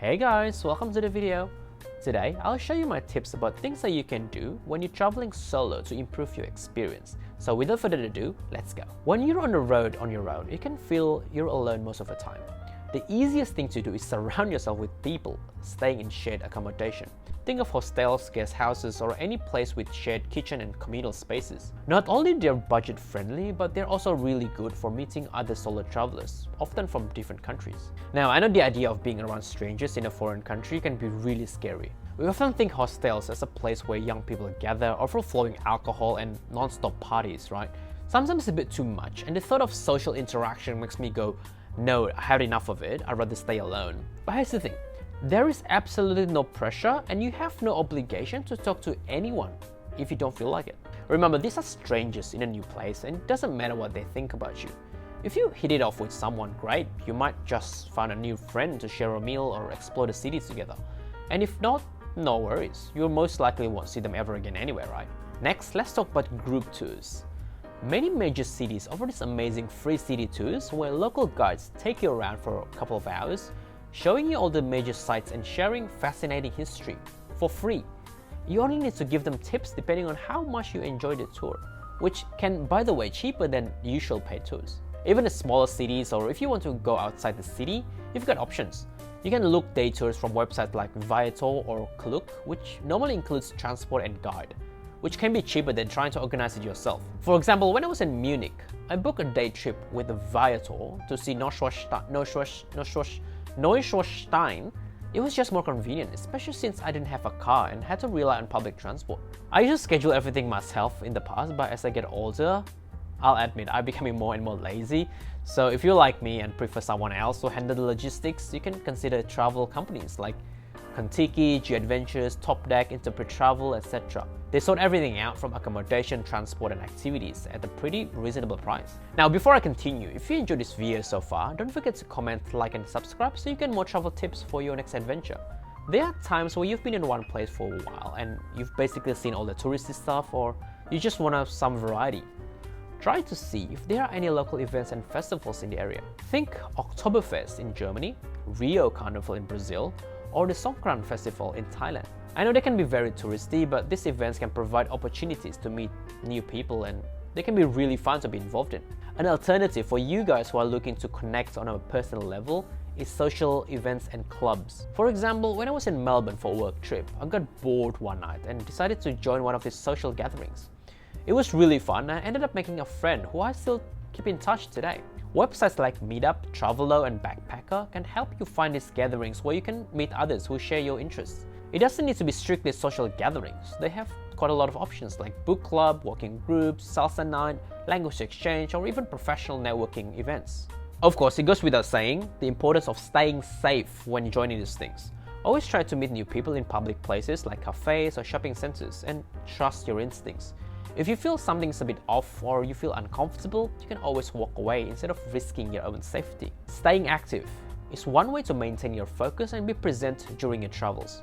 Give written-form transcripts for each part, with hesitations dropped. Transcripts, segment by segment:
Hey guys, welcome to the video. Today, I'll show you my tips about things that you can do when you're traveling solo to improve your experience. So without further ado, let's go. When you're on the road on your own, you can feel you're alone most of the time. The easiest thing to do is surround yourself with people staying in shared accommodation. Think of hostels, guest houses, or any place with shared kitchen and communal spaces. Not only they're budget friendly, but they're also really good for meeting other solo travelers, often from different countries. Now, I know the idea of being around strangers in a foreign country can be really scary. We often think hostels as a place where young people gather, overflowing alcohol and non-stop parties, right? Sometimes it's a bit too much, and the thought of social interaction makes me go, no, I had enough of it, I'd rather stay alone. But here's the thing. There is absolutely no pressure and you have no obligation to talk to anyone if you don't feel like it. Remember, these are strangers in a new place and it doesn't matter what they think about you. If you hit it off with someone, great, you might just find a new friend to share a meal or explore the city together. And if not, no worries, you most likely won't see them ever again anyway, right? Next, let's talk about group tours. Many major cities offer these amazing free city tours where local guides take you around for a couple of hours, showing you all the major sites and sharing fascinating history for free. You only need to give them tips depending on how much you enjoy the tour, which can, by the way, cheaper than usual paid tours. Even in smaller cities, or if you want to go outside the city, you've got options. You can look day tours from websites like Viator or Klook, which normally includes transport and guide, which can be cheaper than trying to organize it yourself. For example, when I was in Munich, I booked a day trip with Viator to see Neuschwanstein. It was just more convenient, especially since I didn't have a car and had to rely on public transport. I used to schedule everything myself in the past, but as I get older, I'll admit I'm becoming more and more lazy. So if you're like me and prefer someone else to handle the logistics, you can consider travel companies like Contiki, G Adventures, Top Deck, Interpret Travel, etc. They sort everything out from accommodation, transport and activities at a pretty reasonable price. Now before I continue, if you enjoyed this video so far, don't forget to comment, like and subscribe so you get more travel tips for your next adventure. There are times where you've been in one place for a while and you've basically seen all the touristy stuff, or you just want some variety. Try to see if there are any local events and festivals in the area. Think Oktoberfest in Germany, Rio Carnival in Brazil, or the Songkran Festival in Thailand. I know they can be very touristy, but these events can provide opportunities to meet new people and they can be really fun to be involved in. An alternative for you guys who are looking to connect on a personal level is social events and clubs. For example, when I was in Melbourne for a work trip, I got bored one night and decided to join one of these social gatherings. It was really fun and I ended up making a friend who I still keep in touch today. Websites like Meetup, Travello and Backpacker can help you find these gatherings where you can meet others who share your interests. It doesn't need to be strictly social gatherings. They have quite a lot of options like book club, walking groups, salsa night, language exchange, or even professional networking events. Of course, it goes without saying the importance of staying safe when joining these things. Always try to meet new people in public places like cafes or shopping centers and trust your instincts. If you feel something's a bit off or you feel uncomfortable, you can always walk away instead of risking your own safety. Staying active is one way to maintain your focus and be present during your travels.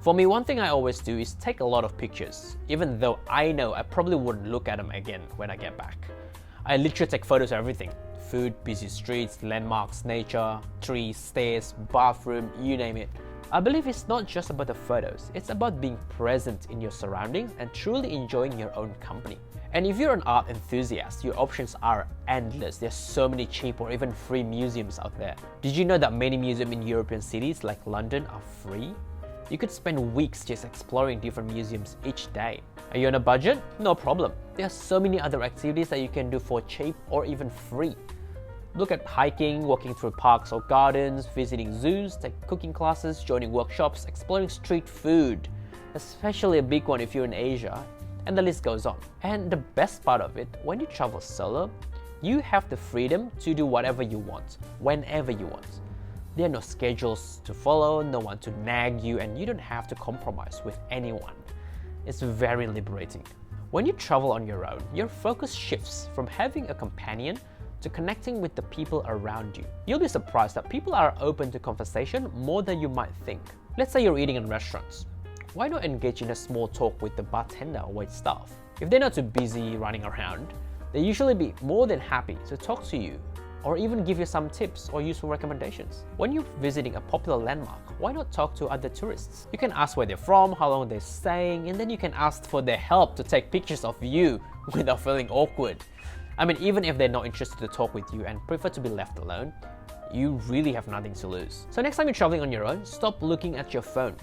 For me, one thing I always do is take a lot of pictures, even though I know I probably wouldn't look at them again when I get back. I literally take photos of everything. Food, busy streets, landmarks, nature, trees, stairs, bathroom, you name it. I believe it's not just about the photos, it's about being present in your surroundings and truly enjoying your own company. And if you're an art enthusiast, your options are endless. There's so many cheap or even free museums out there. Did you know that many museums in European cities like London are free? You could spend weeks just exploring different museums each day. Are you on a budget? No problem. There are so many other activities that you can do for cheap or even free. Look at hiking, walking through parks or gardens, visiting zoos, take cooking classes, joining workshops, exploring street food, especially a big one if you're in Asia, and the list goes on. And the best part of it, when you travel solo, you have the freedom to do whatever you want, whenever you want. There are no schedules to follow, no one to nag you, and you don't have to compromise with anyone. It's very liberating. When you travel on your own, your focus shifts from having a companion to connecting with the people around you. You'll be surprised that people are open to conversation more than you might think. Let's say you're eating in restaurants. Why not engage in a small talk with the bartender or waitstaff? If they're not too busy running around, they'll usually be more than happy to talk to you or even give you some tips or useful recommendations. When you're visiting a popular landmark, why not talk to other tourists? You can ask where they're from, how long they're staying, and then you can ask for their help to take pictures of you without feeling awkward. I mean, even if they're not interested to talk with you and prefer to be left alone, you really have nothing to lose. So next time you're traveling on your own, stop looking at your phone.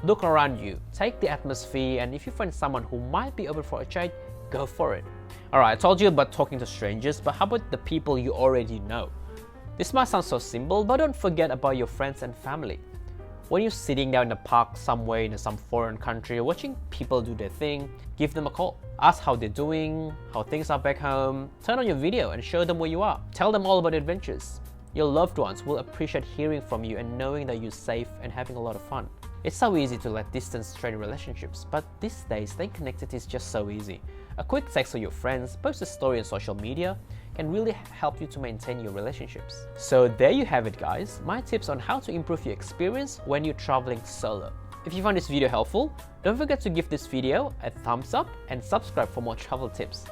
Look around you, take the atmosphere, and if you find someone who might be open for a chat, go for it. Alright, I told you about talking to strangers, but how about the people you already know? This might sound so simple, but don't forget about your friends and family. When you're sitting down in a park somewhere in some foreign country watching people do their thing, give them a call. Ask how they're doing, how things are back home. Turn on your video and show them where you are. Tell them all about adventures. Your loved ones will appreciate hearing from you and knowing that you're safe and having a lot of fun. It's so easy to let distance strain relationships, but these days staying connected is just so easy. A quick text to your friends, post a story on social media, can really help you to maintain your relationships. So there you have it guys, my tips on how to improve your experience when you're traveling solo. If you found this video helpful, don't forget to give this video a thumbs up and subscribe for more travel tips.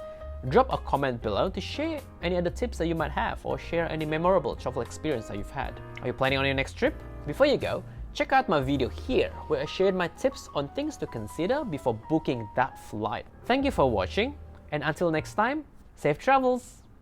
Drop a comment below to share any other tips that you might have or share any memorable travel experience that you've had. Are you planning on your next trip? Before you go, check out my video here where I shared my tips on things to consider before booking that flight. Thank you for watching, and until next time, safe travels!